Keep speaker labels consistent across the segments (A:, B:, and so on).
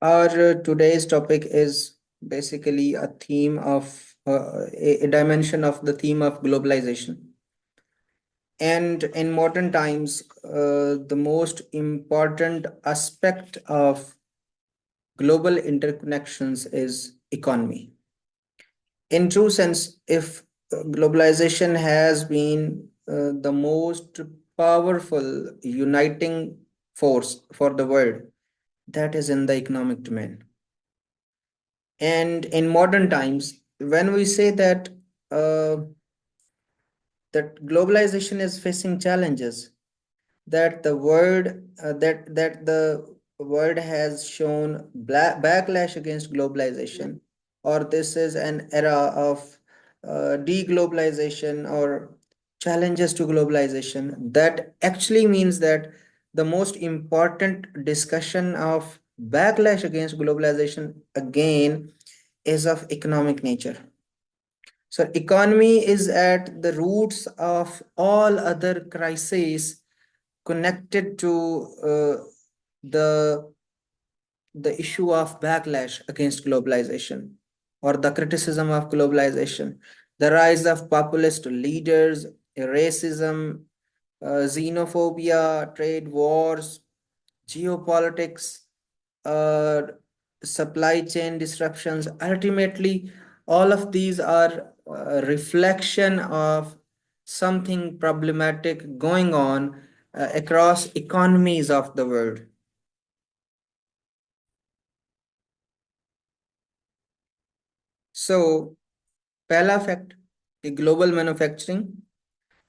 A: Our today's topic is basically a theme of a dimension of the theme of globalization. And in modern times, the most important aspect of global interconnections is economy. In true sense, if globalization has been the most powerful uniting force for the world, that is in the economic domain. And in modern times, when we say uh, that globalization is facing challenges, that the world that the world has shown backlash against globalization, or this is an era of deglobalization or challenges to globalization, that actually means that the most important discussion of backlash against globalization again is of economic nature. So economy is at the roots of all other crises connected to the the issue of backlash against globalization or the criticism of globalization, the rise of populist leaders, racism, xenophobia, trade wars, geopolitics, uh, supply chain disruptions. Ultimately, all of these are a reflection of something problematic going on across economies of the world. So, पहला fact कि global manufacturing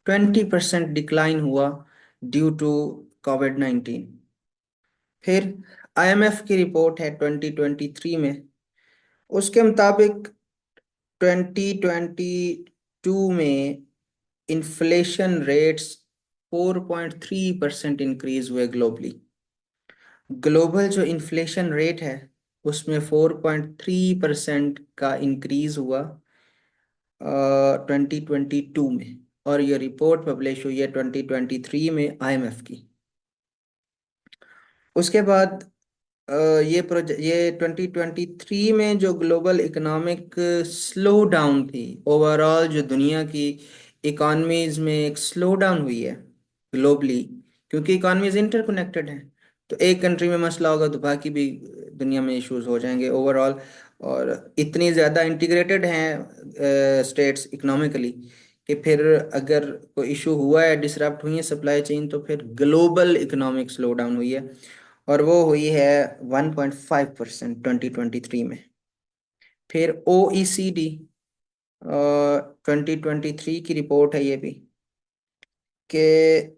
A: 20% decline हुआ due to कोविड-19। फिर IMF की report है 2023 में, उसके मुताबिक 2022 में इन्फ्लेशन रेट्स 4.3% इंक्रीज हुए ग्लोबली। ग्लोबल जो इन्फ्लेशन रेट है उसमें 4.3% का इंक्रीज हुआ 2022 में, और ये रिपोर्ट पब्लिश हुई है 2023 में आईएमएफ की। उसके बाद ये 2023 में जो ग्लोबल इकोनॉमिक स्लो डाउन थी, ओवरऑल जो दुनिया की इकोनॉमीज में एक स्लो डाउन हुई है ग्लोबली, क्योंकि इकोनॉमीज इंटरकनेक्टेड हैं, तो एक कंट्री में मसला होगा तो बाकी भी दुनिया में इश्यूज हो जाएंगे ओवरऑल। और इतनी ज़्यादा इंटीग्रेटेड हैं स्टेट्स इकोनॉमिकली कि फिर अगर कोई इशू हुआ है, डिसरप्ट हुई है सप्लाई चेन, तो फिर ग्लोबल इकोनॉमिक स्लो डाउन हुई है, और वो हुई है 1.5% 2023 में। फिर OECD 2023 की रिपोर्ट है ये भी, कि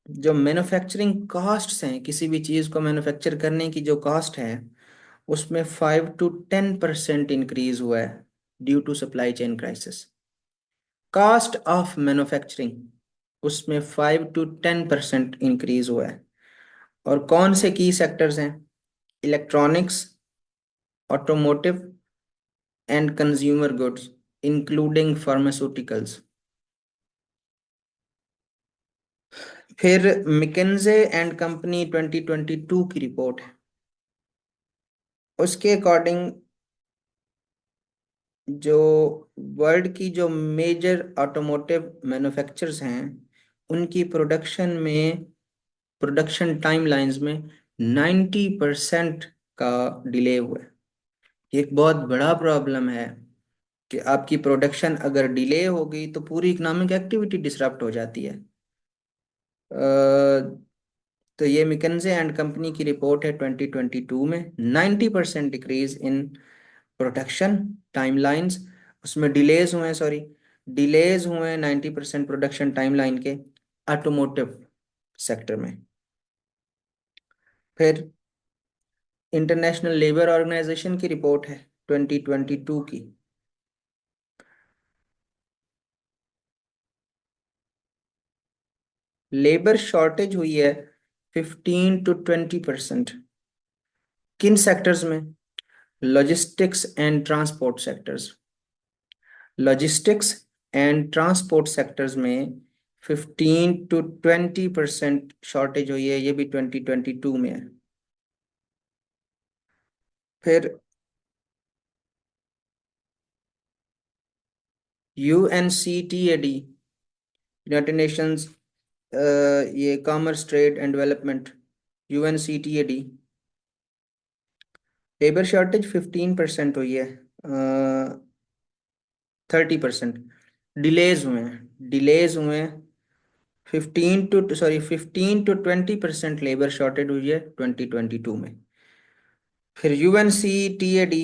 A: जो मैन्युफैक्चरिंग कॉस्ट्स हैं, किसी भी चीज़ को मैन्युफैक्चर करने की जो कॉस्ट है, उसमें 5 to 10% इंक्रीज हुआ है due to supply chain crisis. Cost of manufacturing उसमें 5 to 10% इंक्रीज हुआ है। और कौन से की सेक्टर्स हैं? Electronics, automotive and consumer goods including pharmaceuticals. फिर मिकेन्जे एंड कंपनी 2022 की रिपोर्ट है, उसके अकॉर्डिंग जो वर्ल्ड की जो मेजर ऑटोमोटिव मैन्युफैक्चरर्स हैं, उनकी प्रोडक्शन टाइमलाइंस में 90% का डिले हुआ है। ये एक बहुत बड़ा प्रॉब्लम है कि आपकी प्रोडक्शन अगर डिले हो गई तो पूरी इकोनॉमिक एक्टिविटी डिसरप्ट हो जाती है। तो ये मिकेन्जे एंड कंपनी की रिपोर्ट है 2022 में, 90% डिक्रीज इन प्रोडक्शन टाइमलाइंस, उसमें डिलेज हुए 90% प्रोडक्शन टाइमलाइन के ऑटोमोटिव सेक्टर में। फिर इंटरनेशनल लेबर ऑर्गेनाइजेशन की रिपोर्ट है 2022 की, लेबर शॉर्टेज हुई है 15 to 20%। किन सेक्टर्स में? Logistics and transport sectors. Logistics and transport sectors में 15 to 20% शॉर्टेज हुई है, ये भी 2022 में है। फिर UNCTAD, यूनाइटेड नेशंस, ये commerce trade and development, UNCTAD, labour shortage 15% हुई है, 30%। डिलेज हुए हैं 15 to 20% लेबर शॉर्टेज हुई है 2022 में। फिर UNCTAD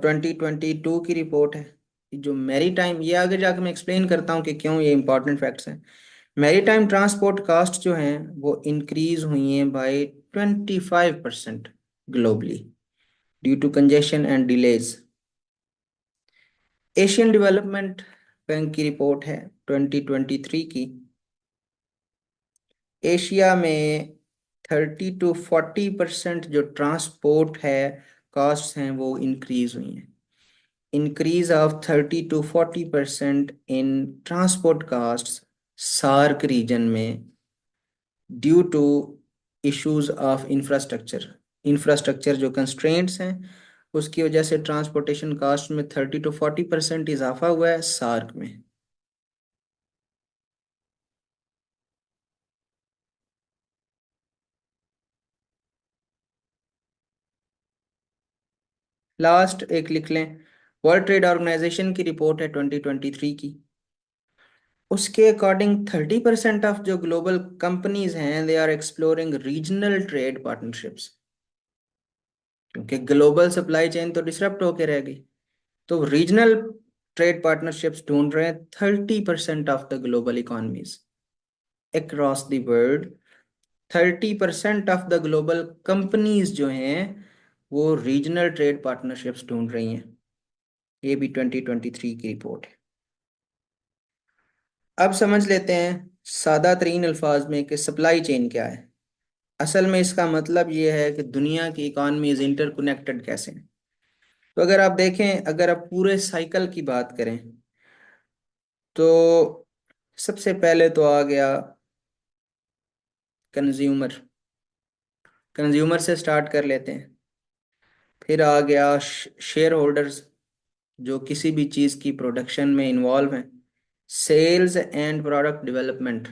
A: 2022 की रिपोर्ट है। जो मैरी टाइम, ये आगे जाकर मैं एक्सप्लेन करता हूँ कि क्यों ये इंपॉर्टेंट फैक्ट्स हैं। मैरी टाइम ट्रांसपोर्ट कास्ट जो हैं वो इंक्रीज हुई हैं by 25% globally due to congestion and delays. Asian Development Bank की रिपोर्ट है 2023 की। एशिया में 30 to 40% जो ट्रांसपोर्ट है कॉस्ट हैं वो इंक्रीज हुई हैं। increase of 30 to 40% in transport costs SAARC region में due to issues of infrastructure जो कंस्ट्रेंट्स हैं उसकी वजह से ट्रांसपोर्टेशन कास्ट में 30 to 40% इजाफा हुआ है सार्क में। लास्ट एक लिख लें, वर्ल्ड ट्रेड ऑर्गेनाइजेशन की रिपोर्ट है 2023 की। उसके अकॉर्डिंग 30% ऑफ जो ग्लोबल कंपनीज हैं they are exploring regional trade partnerships, क्योंकि ग्लोबल सप्लाई चेन तो डिसरप्ट होके रह गई। तो रीजनल ट्रेड पार्टनरशिप्स ढूंढ रहे हैं 30% of the global economies across the world. 30% of the global companies जो हैं वो रीजनल ट्रेड पार्टनरशिप्स ढूंढ रही हैं। ये भी 2023 की रिपोर्ट है। अब समझ लेते हैं सादा तरीन अल्फाज में कि सप्लाई चेन क्या है। असल में इसका मतलब ये है कि दुनिया की इकॉनमीज इंटरकनेक्टेड कैसे हैं। तो अगर आप देखें, अगर आप पूरे साइकिल की बात करें तो सबसे पहले तो आ गया कंज्यूमर। कंज्यूमर से स्टार्ट कर लेते हैं। फिर आ गया शेयर होल्डर्स जो किसी भी चीज़ की प्रोडक्शन में इन्वॉल्व हैं। Sales and product development,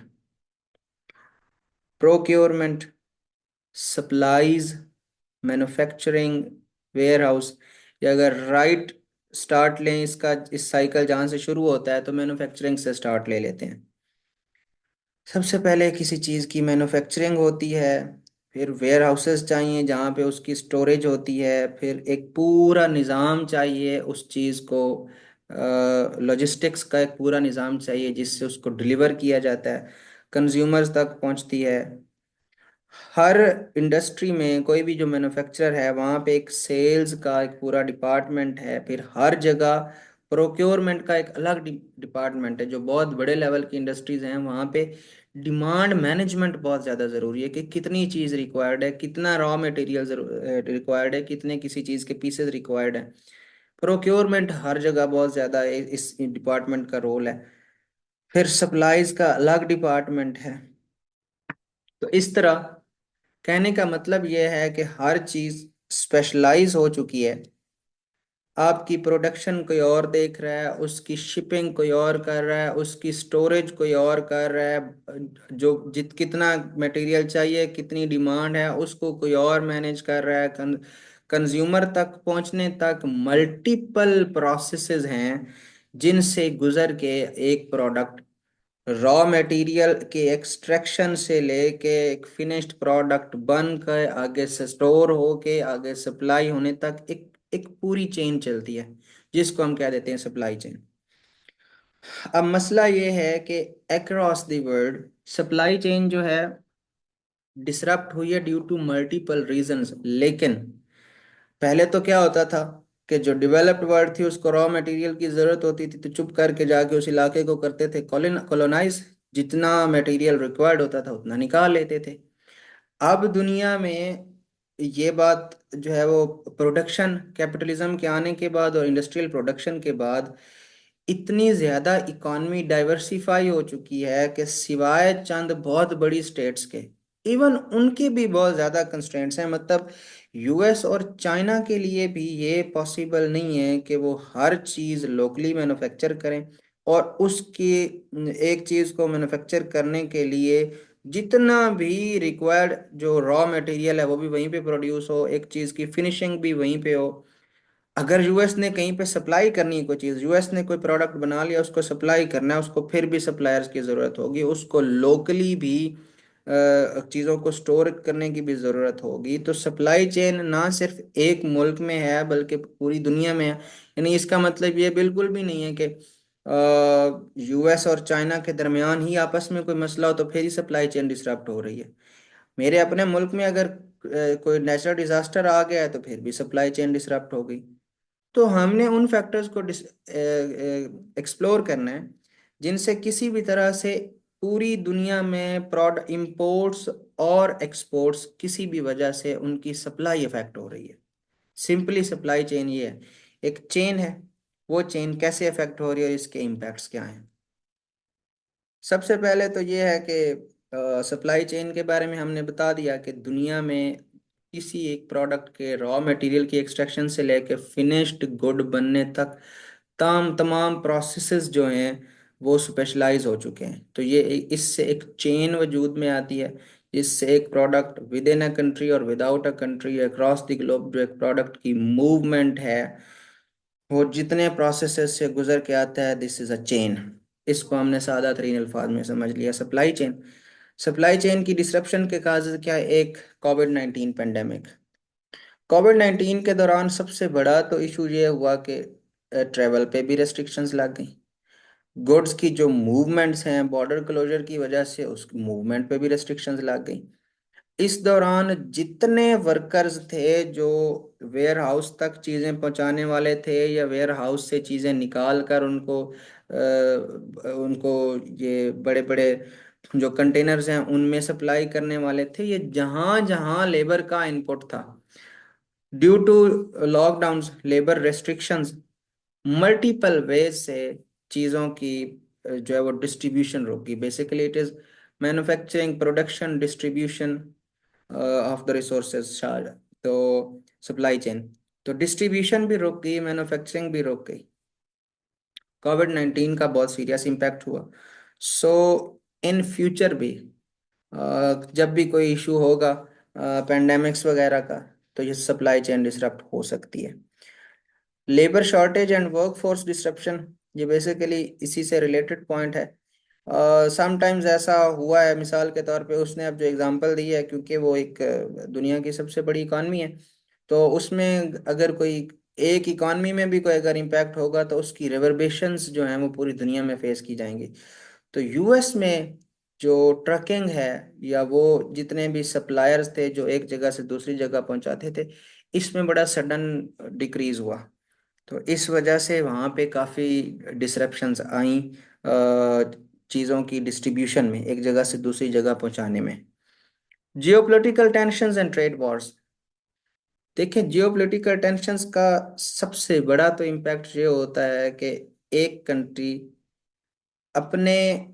A: procurement, supplies, manufacturing, warehouse. या अगर राइट स्टार्ट लें इसका, इस साइकिल जहाँ से शुरू होता है तो मैन्युफैक्चरिंग से स्टार्ट ले लेते हैं। सबसे पहले किसी चीज़ की मैन्युफैक्चरिंग होती है, फिर वेयर हाउसेस चाहिए जहाँ पे उसकी स्टोरेज होती है, फिर एक पूरा निज़ाम चाहिए उस चीज़ को, लॉजिस्टिक्स का एक पूरा निज़ाम चाहिए जिससे उसको डिलीवर किया जाता है, कंज्यूमर्स तक पहुँचती है। हर इंडस्ट्री में कोई भी जो मैन्युफैक्चरर है वहाँ पे एक सेल्स का एक पूरा डिपार्टमेंट है, फिर हर जगह प्रोक्योरमेंट का एक अलग डिपार्टमेंट है। जो बहुत बड़े लेवल की इंडस्ट्रीज हैं वहाँ पे डिमांड मैनेजमेंट बहुत ज़्यादा ज़रूरी है कि कितनी चीज़ रिक्वायर्ड है, कितना रॉ मटेरियल रिक्वायर्ड है, कितने किसी चीज़ के पीसेस रिक्वायर्ड है। प्रोक्योरमेंट हर जगह बहुत ज़्यादा इस डिपार्टमेंट का रोल है। फिर सप्लाईज का अलग डिपार्टमेंट है। तो इस तरह कहने का मतलब यह है कि हर चीज स्पेशलाइज हो चुकी है। आपकी प्रोडक्शन कोई और देख रहा है, उसकी शिपिंग कोई और कर रहा है, उसकी स्टोरेज कोई और कर रहा है, जो कितना मटेरियल चाहिए, कितनी डिमांड है उसको कोई और मैनेज कर रहा है। कंज्यूमर तक पहुंचने तक मल्टीपल प्रोसेसेस हैं जिनसे गुजर के एक प्रोडक्ट रॉ मटेरियल के एक्सट्रैक्शन से लेके एक फिनिश्ड प्रोडक्ट बन कर आगे से स्टोर होके आगे सप्लाई होने तक एक एक पूरी चेन चलती है जिसको हम कह देते हैं सप्लाई चेन। अब मसला ये है कि across the world supply chain जो है डिसरप्ट हुई है ड्यू टू मल्टीपल रीजंस। लेकिन पहले तो क्या होता था कि जो डेवलप्ड वर्ल्ड थी उसको रॉ मटेरियल की जरूरत होती थी तो चुप करके जाके उस इलाके को करते थे कॉलोनाइज, जितना मटेरियल रिक्वायर्ड होता था उतना निकाल लेते थे। अब दुनिया में ये बात जो है वो प्रोडक्शन कैपिटलिज्म के आने के बाद और इंडस्ट्रियल प्रोडक्शन के बाद इतनी ज्यादा इकॉनमी डाइवर्सिफाई हो चुकी है कि सिवाय चंद बहुत बड़ी स्टेट्स के इवन उनके भी बहुत ज्यादा कंस्ट्रेंट्स हैं। मतलब यूएस और चाइना के लिए भी ये पॉसिबल नहीं है कि वो हर चीज लोकली मैन्युफैक्चर करें, और उसकी एक चीज को मैन्युफैक्चर करने के लिए जितना भी रिक्वायर्ड जो रॉ मटेरियल है वो भी वहीं पे प्रोड्यूस हो, एक चीज की फिनिशिंग भी वहीं पे हो। अगर यूएस ने कहीं पे सप्लाई करनी है कोई चीज, यूएस ने कोई प्रोडक्ट बना लिया, उसको सप्लाई करना है, उसको फिर भी सप्लायर्स की जरूरत होगी, उसको लोकली भी चीजों को स्टोर करने की भी जरूरत होगी। तो सप्लाई चेन ना सिर्फ एक मुल्क में है बल्कि पूरी दुनिया में है। यानी इसका मतलब ये बिल्कुल भी नहीं है कि यूएस और चाइना के दरमियान ही आपस में कोई मसला हो तो फिर ही सप्लाई चेन डिसरप्ट हो रही है। मेरे अपने मुल्क में अगर कोई नेचुरल डिजास्टर आ गया है तो फिर भी सप्लाई चेन डिसरप्ट हो गई। तो हमने उन फैक्टर्स को एक्सप्लोर करना है जिनसे किसी भी तरह से पूरी दुनिया में प्रोडक्ट इंपोर्ट्स और एक्सपोर्ट्स किसी भी वजह से उनकी सप्लाई इफेक्ट हो रही है। सिंपली सप्लाई चेन ये है, एक चेन है, वो चेन कैसे इफेक्ट हो रही है और इसके इम्पैक्ट्स क्या हैं। सबसे पहले तो ये है कि सप्लाई चेन के बारे में हमने बता दिया कि दुनिया में किसी एक प्रोडक्ट के रॉ मटेरियल की एक्सट्रैक्शन से लेकर फिनिश्ड गुड बनने तक तमाम प्रोसेसेस जो हैं वो स्पेशलाइज हो चुके हैं। तो ये इससे एक चेन वजूद में आती है, जिससे एक product within a country और without a country across the globe जो एक प्रोडक्ट की मूवमेंट है वो जितने प्रोसेसेस से गुजर के आता है, दिस इज अ चेन। इसको हमने सादा तरीन अल्फाज में समझ लिया, सप्लाई चेन। सप्लाई चेन की डिसरप्शन के काज क्या है? एक कोविड 19 पेंडेमिक। कोविड 19 के दौरान सबसे बड़ा तो इशू ये हुआ कि ट्रेवल पे भी रेस्ट्रिक्शंस लग गई। गुड्स की जो मूवमेंट्स हैं बॉर्डर क्लोजर की वजह से उस मूवमेंट पे भी रेस्ट्रिक्शंस लग गई। इस दौरान जितने वर्कर्स थे जो वेयर हाउस तक चीज़ें पहुंचाने वाले थे या वेयर हाउस से चीज़ें निकाल कर उनको ये बड़े बड़े जो कंटेनर्स हैं उनमें सप्लाई करने वाले थे, ये जहां जहां लेबर का इनपुट था, due to lockdowns labour restrictions, multiple ways से चीज़ों की जो है वो डिस्ट्रीब्यूशन रुकी। Basically it is manufacturing production distribution of the resources. तो सप्लाई चेन, तो डिस्ट्रीब्यूशन भी रुक गई, मैन्युफैक्चरिंग भी रुक गई। कोविड 19 का बहुत सीरियस इम्पैक्ट हुआ। सो इन फ्यूचर भी जब भी कोई इशू होगा पेंडेमिक्स वगैरह का, तो ये सप्लाई चेन डिसरप्ट हो सकती है। Labour shortage and work force disruption, ये बेसिकली इसी से रिलेटेड पॉइंट है। समटाइम्स ऐसा हुआ है, मिसाल के तौर पे उसने अब जो एग्जांपल दी है, क्योंकि वो एक दुनिया की सबसे बड़ी इकॉनमी है, तो उसमें अगर कोई एक इकॉनमी में भी कोई अगर इम्पैक्ट होगा तो उसकी रिवर्बेशंस जो हैं वो पूरी दुनिया में फेस की जाएंगी। तो यूएस में जो ट्रकिंग है या वो जितने भी सप्लायर्स थे जो एक जगह से दूसरी जगह पहुंचाते थे, इसमें बड़ा सडन डिक्रीज हुआ। तो इस वजह से वहाँ पे काफ़ी डिसरप्शंस आई चीज़ों की डिस्ट्रीब्यूशन में, एक जगह से दूसरी जगह पहुँचाने में। Geopolitical tensions and trade Wars, देखें जियोपॉलिटिकल टेंशंस का सबसे बड़ा तो इम्पैक्ट ये होता है कि एक कंट्री अपने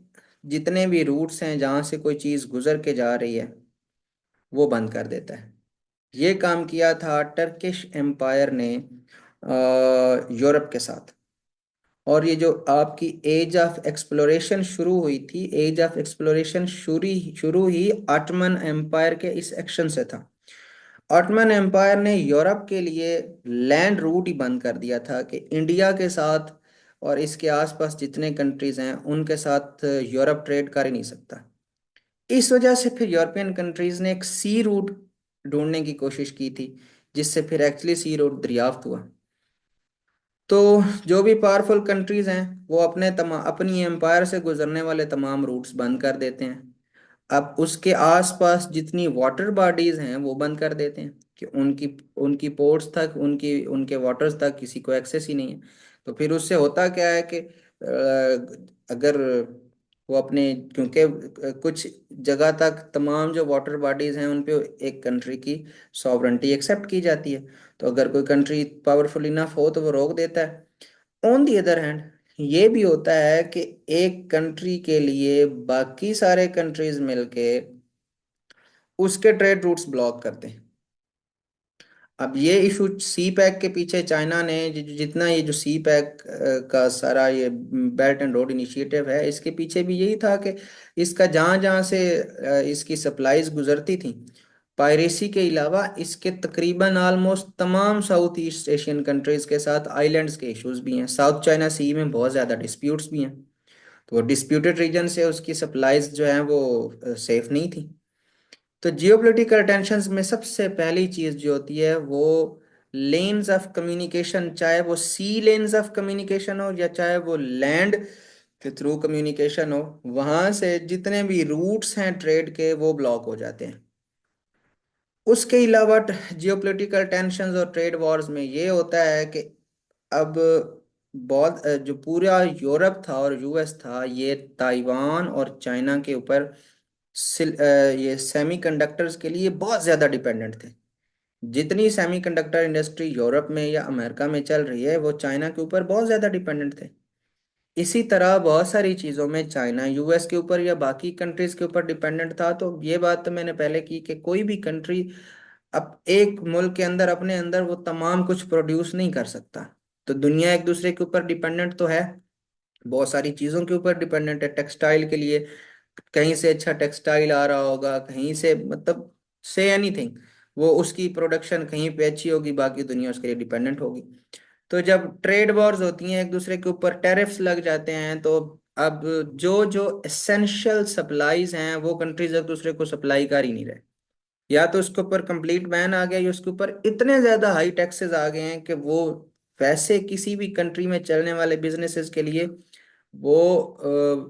A: जितने भी रूट्स हैं जहाँ से कोई चीज़ गुजर के जा रही है वो बंद कर देता है। ये काम किया था टर्किश एम्पायर ने यूरोप के साथ। और ये जो आपकी एज ऑफ एक्सप्लोरेशन शुरू हुई थी, एज ऑफ एक्सप्लोरेशन शुरू शुरू ही ऑटमन एम्पायर के इस एक्शन से था। ऑटमन एम्पायर ने यूरोप के लिए लैंड रूट ही बंद कर दिया था कि इंडिया के साथ और इसके आसपास जितने कंट्रीज हैं उनके साथ यूरोप ट्रेड कर ही नहीं सकता। इस वजह से फिर यूरोपियन कंट्रीज ने एक सी रूट ढूंढने की कोशिश की थी, जिससे फिर एक्चुअली सी रूट दरियाफ्त हुआ। तो जो भी पावरफुल कंट्रीज हैं वो अपनी एम्पायर से गुजरने वाले तमाम रूट्स बंद कर देते हैं। अब उसके आसपास जितनी वाटर बॉडीज हैं वो बंद कर देते हैं कि उनकी उनकी पोर्ट्स तक, उनकी उनके वाटर्स तक किसी को एक्सेस ही नहीं है। तो फिर उससे होता क्या है कि अगर वो अपने, क्योंकि कुछ जगह तक तमाम जो वाटर बॉडीज हैं उन पे एक कंट्री की सॉवरेंटी एक्सेप्ट की जाती है। तो अगर कोई कंट्री पावरफुल इनफ हो तो वो रोक देता है। ऑन दी अदर हैंड ये भी होता है कि एक कंट्री के लिए बाकी सारे कंट्रीज मिलके उसके ट्रेड रूट्स ब्लॉक करते हैं। अब ये इशू सी पैक के पीछे चाइना ने जितना ये जो सी पैक का सारा ये बेल्ट एंड रोड इनिशिएटिव है, इसके पीछे भी यही था कि इसका जहाँ जहाँ से इसकी सप्लाईज गुजरती थी, पायरेसी के अलावा इसके तकरीबन ऑलमोस्ट तमाम साउथ ईस्ट एशियन कंट्रीज के साथ आइलैंड्स के इश्यूज भी हैं, साउथ चाइना सी में बहुत ज़्यादा डिस्प्यूट्स भी हैं। तो वो डिस्प्यूटेड रीजन से उसकी सप्लाईज जो हैं वो सेफ नहीं थी। तो जियोपॉलिटिकल टेंशंस में सबसे पहली चीज जो होती है वो लेन्स ऑफ कम्युनिकेशन, चाहे वो सी लेन्स ऑफ कम्युनिकेशन हो या चाहे वो लैंड के थ्रू कम्युनिकेशन हो, वहां से जितने भी रूट्स हैं ट्रेड के वो ब्लॉक हो जाते हैं। उसके अलावा जियोपॉलिटिकल टेंशंस और ट्रेड वॉर्स में ये होता है कि अब बहुत जो पूरा यूरोप था और यूएस था, ये ताइवान और चाइना के ऊपर ये सेमीकंडक्टर्स के लिए बहुत ज़्यादा डिपेंडेंट थे। जितनी सेमीकंडक्टर इंडस्ट्री यूरोप में या अमेरिका में चल रही है, वो चाइना के ऊपर बहुत ज़्यादा डिपेंडेंट थे। इसी तरह बहुत सारी चीज़ों में चाइना यूएस के ऊपर या बाकी कंट्रीज के ऊपर डिपेंडेंट था। तो ये बात तो मैंने पहले की कि कोई भी कंट्री अब एक मुल्क के अंदर अपने अंदर वो तमाम कुछ प्रोड्यूस नहीं कर सकता। तो दुनिया एक दूसरे के ऊपर डिपेंडेंट तो है, बहुत सारी चीज़ों के ऊपर डिपेंडेंट है। टेक्सटाइल के लिए कहीं से अच्छा टेक्सटाइल आ रहा होगा, कहीं से, मतलब से एनीथिंग, वो उसकी प्रोडक्शन कहीं पे अच्छी होगी, बाकी दुनिया उसके लिए डिपेंडेंट होगी। तो जब ट्रेड वॉर्स होती हैं, एक दूसरे के ऊपर टैरिफ्स लग जाते हैं, तो अब जो जो एसेंशियल सप्लाईज हैं वो कंट्रीज एक दूसरे को सप्लाई कर ही नहीं रहे। या तो उसके ऊपर कंप्लीट बैन आ गया, या उसके ऊपर इतने ज्यादा हाई टैक्सेस आ गए हैं कि वो वैसे किसी भी कंट्री में चलने वाले बिजनेसेस के लिए वो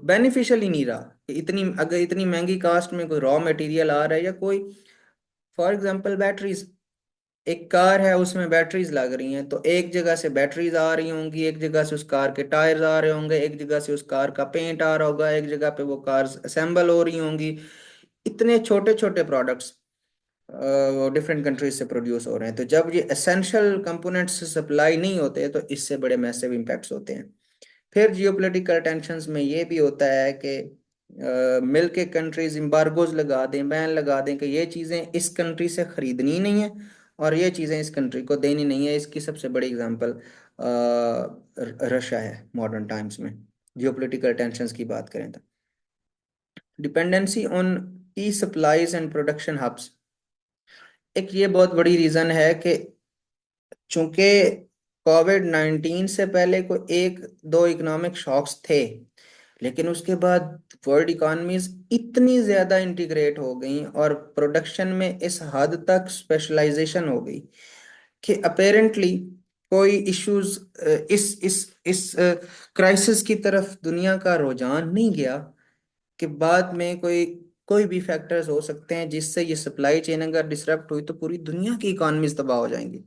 A: बेनिफिशियल ही नहीं रहा। कि इतनी, अगर इतनी महंगी कास्ट में कोई रॉ मटेरियल आ रहा है या कोई, फॉर एग्जांपल बैटरीज, एक कार है उसमें बैटरीज लग रही हैं, तो एक जगह से बैटरीज आ रही होंगी, एक जगह से उस कार के टायर्स आ रहे होंगे, एक जगह से उस कार का पेंट आ रहा होगा, एक जगह पे वो कार्स असेंबल हो रही होंगी। इतने छोटे छोटे प्रोडक्ट्स डिफरेंट कंट्रीज से प्रोड्यूस हो रहे हैं। तो जब ये एसेंशियल कंपोनेंट्स सप्लाई नहीं होते तो इससे बड़े मैसिव इम्पैक्ट्स होते हैं। फिर जियोपॉलिटिकल टेंशंस में ये भी होता है कि मिल के कंट्रीज एम्बार्गोज लगा दें, बैन लगा दें कि ये चीज़ें इस कंट्री से खरीदनी नहीं है और ये चीज़ें इस कंट्री को देनी नहीं है। इसकी सबसे बड़ी एग्जांपल रशिया है मॉडर्न टाइम्स में, जियोपॉलिटिकल टेंशंस की बात करें तो। डिपेंडेंसी ऑन की सप्लाईज एंड प्रोडक्शन हब्स, एक ये बहुत बड़ी रीज़न है कि चूंकि कोविड-19 से पहले को एक दो इकोनॉमिक शॉक्स थे, लेकिन उसके बाद वर्ल्ड इकोनॉमीज इतनी ज्यादा इंटीग्रेट हो गई और प्रोडक्शन में इस हद तक स्पेशलाइजेशन हो गई कि अपेरेंटली कोई इश्यूज, इस क्राइसिस की तरफ दुनिया का रुझान नहीं गया कि बाद में कोई कोई भी फैक्टर्स हो सकते हैं जिससे ये सप्लाई चेन अगर डिसरप्ट हुई तो पूरी दुनिया की इकोनॉमीज तबाह हो जाएंगी।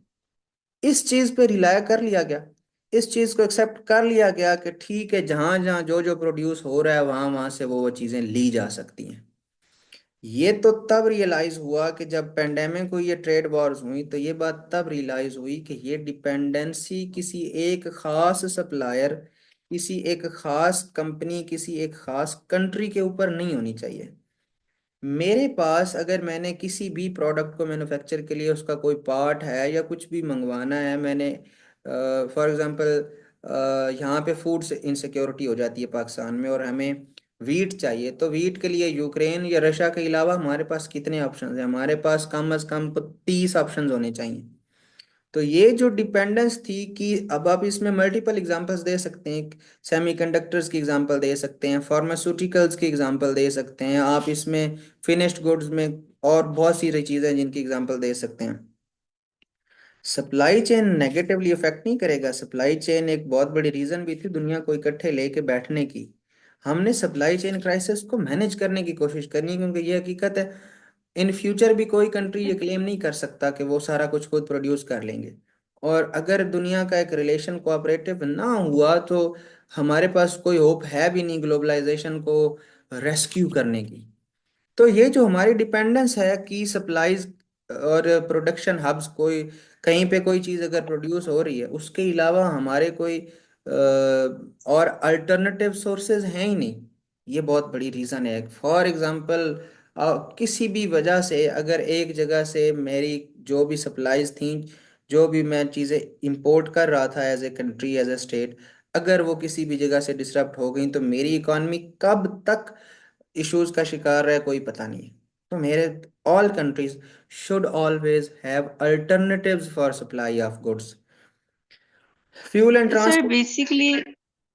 A: इस चीज पे रिलाय कर लिया गया, इस चीज को एक्सेप्ट कर लिया गया कि ठीक है, जहां जहां जो जो प्रोड्यूस हो रहा है वहां वहां से वो चीजें ली जा सकती हैं। ये तो तब रियलाइज हुआ कि जब पेंडेमिक हुई, ये ट्रेड वॉर्स हुई, तो ये बात तब रियलाइज हुई कि ये डिपेंडेंसी किसी एक खास सप्लायर, किसी एक खास कंपनी, किसी एक खास कंट्री के ऊपर नहीं होनी चाहिए। मेरे पास अगर मैंने किसी भी प्रोडक्ट को मैन्युफैक्चर के लिए उसका कोई पार्ट है या कुछ भी मंगवाना है, मैंने फॉर एग्जांपल यहाँ पे फूड से इनसिक्योरिटी हो जाती है पाकिस्तान में और हमें वीट चाहिए, तो वीट के लिए यूक्रेन या रशिया के अलावा हमारे पास कितने ऑप्शन हैं? हमारे पास कम अज कम तो 30 ऑप्शन होने चाहिए। तो ये जो डिपेंडेंस थी कि अब आप इसमें मल्टीपल एग्जांपल्स दे सकते हैं, सेमीकंडक्टर्स की एग्जांपल दे सकते हैं, फार्मास्यूटिकल्स की एग्जांपल दे सकते हैं आप इसमें, फिनिश्ड गुड्स में, और बहुत सी चीज़ें जिनकी एग्जांपल दे सकते हैं। सप्लाई चेन नेगेटिवली इफेक्ट नहीं करेगा। सप्लाई चेन एक बहुत बड़ी रीजन भी थी दुनिया को इकट्ठे लेके बैठने की। हमने सप्लाई चेन क्राइसिस को मैनेज करने की कोशिश करनी है, क्योंकि ये हकीकत है, इन फ्यूचर भी कोई कंट्री ये क्लेम नहीं कर सकता कि वो सारा कुछ खुद प्रोड्यूस कर लेंगे। और अगर दुनिया का एक रिलेशन कोऑपरेटिव ना हुआ तो हमारे पास कोई होप है भी नहीं ग्लोबलाइजेशन को रेस्क्यू करने की। तो ये जो हमारी डिपेंडेंस है कि सप्लाईज और प्रोडक्शन हब्स, कोई कहीं पे कोई चीज़ अगर प्रोड्यूस हो रही है, उसके अलावा हमारे कोई और अल्टरनेटिव सोर्सेज हैं ही नहीं, ये बहुत बड़ी रीज़न है। फॉर एग्जांपल किसी भी वजह से अगर एक जगह से मेरी जो भी सप्लाईज थी, जो भी मैं चीज़ें इंपोर्ट कर रहा था as a country as a state, अगर वो किसी भी जगह से डिसरप्ट हो गई तो मेरी इकॉनमी कब तक इश्यूज का शिकार रहे कोई पता नहीं है। तो मेरे all countries should always have alternatives for supply of goods. Fuel and
B: तो सर
A: transport.
B: बेसिकली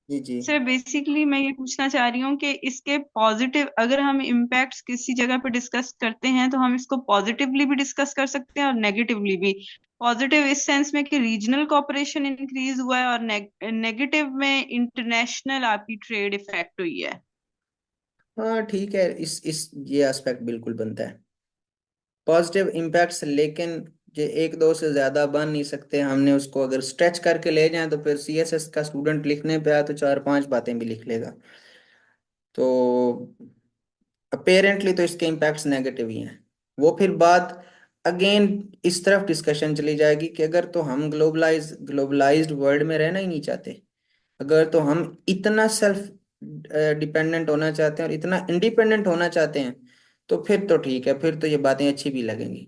A: जी जी।
B: सर बेसिकली मैं ये पूछना चाह रही हूँ कि इसके पॉजिटिव, अगर हम इम्पैक्ट्स किसी जगह पे डिस्कस करते हैं तो हम इसको पॉजिटिवली भी डिस्कस कर सकते हैं और नेगेटिवली भी। पॉजिटिव इस सेंस में कि रीजनल कोऑपरेशन इंक्रीज हुआ है, और नेगेटिव में इंटरनेशनल आपकी ट्रेड इफेक्ट हुई है।
A: हाँ ठीक है, इस ये एस्पेक्ट बिल्कुल बनता है पॉजिटिव इम्पैक्ट्स, लेकिन ये एक दो से ज्यादा बन नहीं सकते। हमने उसको अगर स्ट्रेच करके ले जाएं तो फिर सीएसएस का स्टूडेंट लिखने पे आया तो चार पांच बातें भी लिख लेगा। तो अपेरेंटली तो इसके इम्पैक्ट्स नेगेटिव ही हैं। वो फिर बात अगेन इस तरफ डिस्कशन चली जाएगी कि अगर तो हम ग्लोबलाइज्ड वर्ल्ड में रहना ही नहीं चाहते, अगर तो हम इतना सेल्फ डिपेंडेंट होना चाहते हैं और इतना इंडिपेंडेंट होना चाहते हैं, तो फिर तो ठीक है, फिर तो ये बातें अच्छी भी लगेंगी।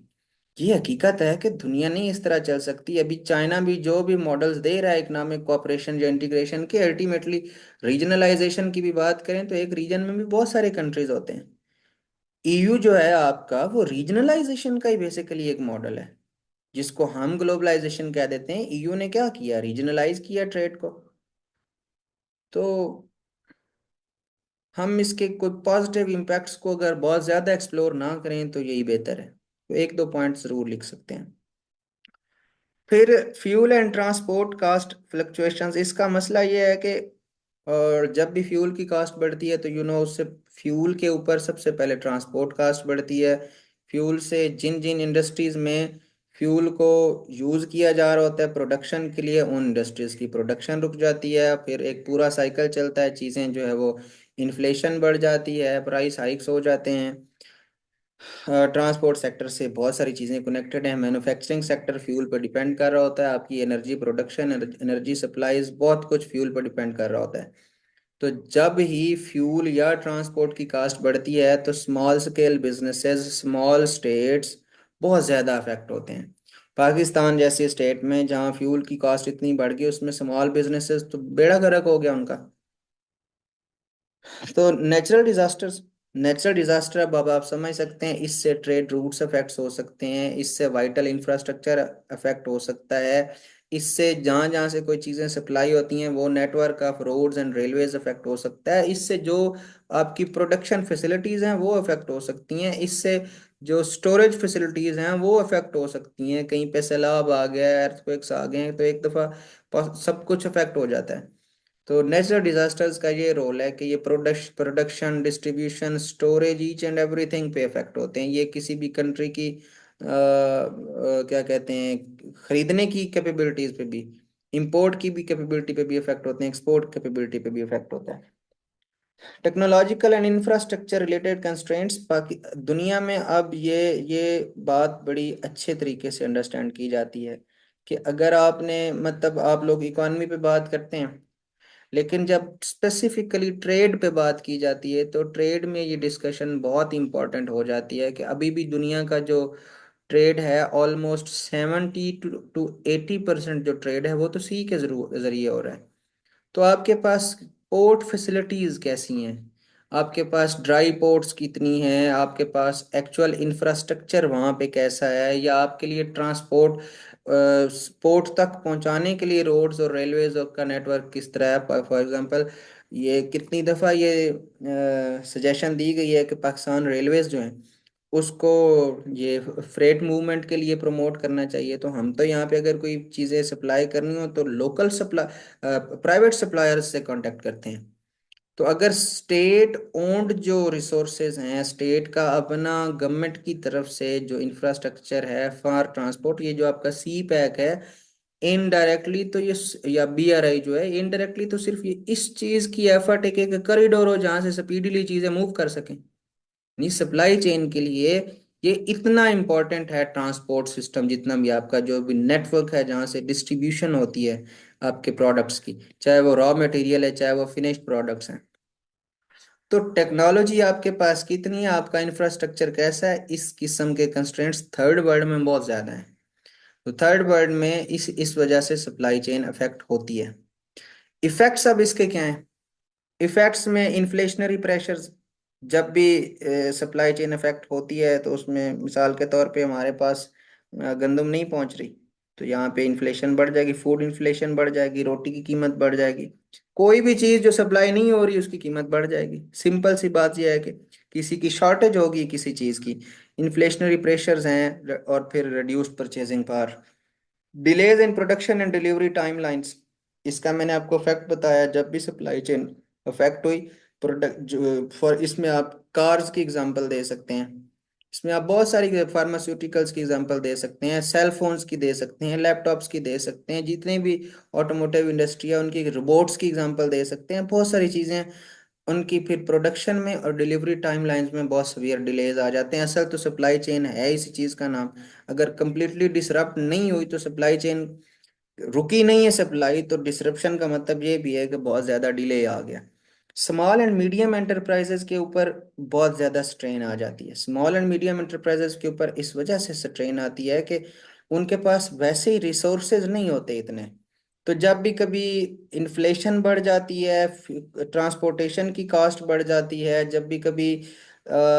A: ये हकीकत है कि दुनिया नहीं इस तरह चल सकती। अभी चाइना भी जो भी मॉडल्स दे रहा है इकोनॉमिक कोऑपरेशन या इंटीग्रेशन के, अल्टीमेटली रीजनलाइजेशन की भी बात करें तो एक रीजन में भी बहुत सारे कंट्रीज होते हैं। ईयू जो है आपका वो रीजनलाइजेशन का ही बेसिकली एक मॉडल है, जिसको हम ग्लोबलाइजेशन कह देते हैं। ईयू ने क्या किया, रीजनलाइज किया ट्रेड को। तो हम इसके कोई पॉजिटिव इम्पैक्ट्स को अगर बहुत ज्यादा एक्सप्लोर ना करें तो यही बेहतर है। तो एक दो पॉइंट जरूर लिख सकते हैं। फिर fuel and transport cost fluctuations, इसका मसला ये है कि और जब भी फ्यूल की कास्ट बढ़ती है तो उससे फ्यूल के ऊपर सबसे पहले ट्रांसपोर्ट कास्ट बढ़ती है। फ्यूल से जिन जिन इंडस्ट्रीज में फ्यूल को यूज किया जा रहा होता है प्रोडक्शन के लिए, उन इंडस्ट्रीज की प्रोडक्शन रुक जाती है। फिर एक पूरा साइकिल चलता है, चीजें जो है वो इन्फ्लेशन बढ़ जाती है, प्राइस हाइक्स हो जाते हैं। ट्रांसपोर्ट सेक्टर से बहुत सारी चीज़ें कनेक्टेड हैं। मैन्युफैक्चरिंग सेक्टर फ्यूल पर डिपेंड कर रहा होता है, आपकी एनर्जी प्रोडक्शन, एनर्जी सप्लाईज, बहुत कुछ फ्यूल पर डिपेंड कर रहा होता है। तो जब ही फ्यूल या ट्रांसपोर्ट की कास्ट बढ़ती है तो small scale businesses, small states बहुत ज़्यादा अफेक्ट होते हैं। पाकिस्तान जैसे स्टेट में जहाँ फ्यूल की कॉस्ट इतनी बढ़ गई, उसमें स्मॉल बिजनेसेस तो बेड़ा गर्क हो गया उनका। तो नेचुरल डिजास्टर अब आप समझ सकते हैं, इससे ट्रेड रूट्स अफेक्ट हो सकते हैं, इससे वाइटल इंफ्रास्ट्रक्चर अफेक्ट हो सकता है, इससे जहाँ जहाँ से कोई चीज़ें सप्लाई होती हैं वो network of roads and railways affect हो सकता है, इससे जो आपकी प्रोडक्शन फैसिलिटीज़ हैं वो अफेक्ट हो सकती हैं, इससे जो स्टोरेज फैसिलिटीज़ हैं वो अफेक्ट हो सकती हैं। कहीं पे सैलाब आ गया, अर्थक्वेक्स आ गए हैं, तो एक दफ़ा सब कुछ अफेक्ट हो जाता है। तो नेचुरल डिजास्टर्स का ये रोल है कि ये production, distribution, storage, each and everything पे इफेक्ट होते हैं। ये किसी भी कंट्री की क्या कहते हैं, खरीदने की कैपेबिलिटीज पे भी, इंपोर्ट की भी कैपेबिलिटी पे भी इफेक्ट होते हैं, एक्सपोर्ट कैपेबिलिटी पे भी इफेक्ट होता है। Technological and infrastructure related constraints, बाकी दुनिया में अब ये बात बड़ी अच्छे तरीके से अंडरस्टैंड की जाती है कि अगर आपने, मतलब आप लोग इकॉनमी पे बात करते हैं, लेकिन जब स्पेसिफिकली ट्रेड पे बात की जाती है तो ट्रेड में ये डिस्कशन बहुत इंपॉर्टेंट हो जाती है कि अभी भी दुनिया का जो ट्रेड है ऑलमोस्ट 70 to 80% जो ट्रेड है वो तो सी के जरिए हो रहा है। तो आपके पास पोर्ट फैसिलिटीज कैसी हैं, आपके पास ड्राई पोर्ट्स कितनी हैं, आपके पास एक्चुअल इंफ्रास्ट्रक्चर वहाँ पे कैसा है, या आपके लिए ट्रांसपोर्ट पोर्ट तक पहुँचाने के लिए रोड्स और रेलवेज का नेटवर्क किस तरह है। फॉर एग्जांपल, ये कितनी दफ़ा ये सजेशन दी गई है कि पाकिस्तान रेलवेज जो हैं उसको ये फ्रेट मूवमेंट के लिए प्रमोट करना चाहिए। तो हम तो यहाँ पे अगर कोई चीज़ें सप्लाई करनी हो तो लोकल सप्लाई, प्राइवेट सप्लायर्स से कांटेक्ट करते हैं। तो अगर स्टेट ओन्ड जो रिसोर्सेज हैं, स्टेट का अपना गवर्नमेंट की तरफ से जो इंफ्रास्ट्रक्चर है फॉर ट्रांसपोर्ट, ये जो आपका सी पैक है, इनडायरेक्टली तो ये या बीआरआई जो है, इनडायरेक्टली तो सिर्फ ये इस चीज की एफर्ट है कि एक कॉरिडोर हो जहां से स्पीडीली चीजें मूव कर सकें। नहीं, सप्लाई चेन के लिए ये इतना इंपॉर्टेंट है ट्रांसपोर्ट सिस्टम, जितना भी आपका जो भी नेटवर्क है जहाँ से डिस्ट्रीब्यूशन होती है आपके प्रोडक्ट्स की, चाहे वो रॉ मटेरियल है चाहे वो फिनिश्ड प्रोडक्ट्स हैं। तो टेक्नोलॉजी आपके पास कितनी है, आपका इंफ्रास्ट्रक्चर कैसा है, इस किस्म के कंस्ट्रेंट्स थर्ड वर्ल्ड में बहुत ज्यादा हैं। तो थर्ड वर्ल्ड में इस वजह से सप्लाई चेन अफेक्ट होती है। इफेक्ट्स अब इसके क्या हैं? इफेक्ट्स में इन्फ्लेशनरी प्रेशर्स, जब भी सप्लाई चेन इफेक्ट होती है तो उसमें मिसाल के तौर पे हमारे पास गंदम नहीं पहुंच रही, तो यहाँ पे इन्फ्लेशन बढ़ जाएगी, फूड इन्फ्लेशन बढ़ जाएगी, रोटी की कीमत बढ़ जाएगी। कोई भी चीज़ जो सप्लाई नहीं हो रही उसकी कीमत बढ़ जाएगी। सिंपल सी बात यह है कि किसी की शॉर्टेज होगी किसी चीज़ की, इन्फ्लेशनरी प्रेशर्स हैं, और फिर reduced purchasing power, delays in production and delivery timelines. इसका मैंने आपको फैक्ट बताया, जब भी सप्लाई चेन अफेक्ट हुई, प्रोडक्ट जो फॉर इसमें आप कार्स की एग्जांपल दे सकते हैं, इसमें आप बहुत सारी फार्मास्यूटिकल्स की एग्जांपल दे सकते हैं, सेल फोन्स की दे सकते हैं, लैपटॉप्स की दे सकते हैं, जितने भी ऑटोमोटिव इंडस्ट्री है उनकी रोबोट्स की एग्जांपल दे सकते हैं, बहुत सारी चीज़ें हैं। उनकी फिर प्रोडक्शन में और डिलीवरी टाइमलाइंस में बहुत सीवियर डिलेज आ जाते हैं। असल तो सप्लाई चेन है इसी चीज़ का नाम। अगर कंप्लीटली डिसरप्ट नहीं हुई तो सप्लाई चेन रुकी नहीं है सप्लाई, तो डिसरप्शन का मतलब ये भी है कि बहुत ज़्यादा डिले आ गया। स्मॉल एंड मीडियम एंटरप्राइजेस के ऊपर बहुत ज़्यादा स्ट्रेन आ जाती है। स्मॉल एंड मीडियम एंटरप्राइजेस के ऊपर इस वजह से स्ट्रेन आती है कि उनके पास वैसे ही रिसोर्सेज नहीं होते इतने। तो जब भी कभी इन्फ्लेशन बढ़ जाती है, ट्रांसपोर्टेशन की कॉस्ट बढ़ जाती है, जब भी कभी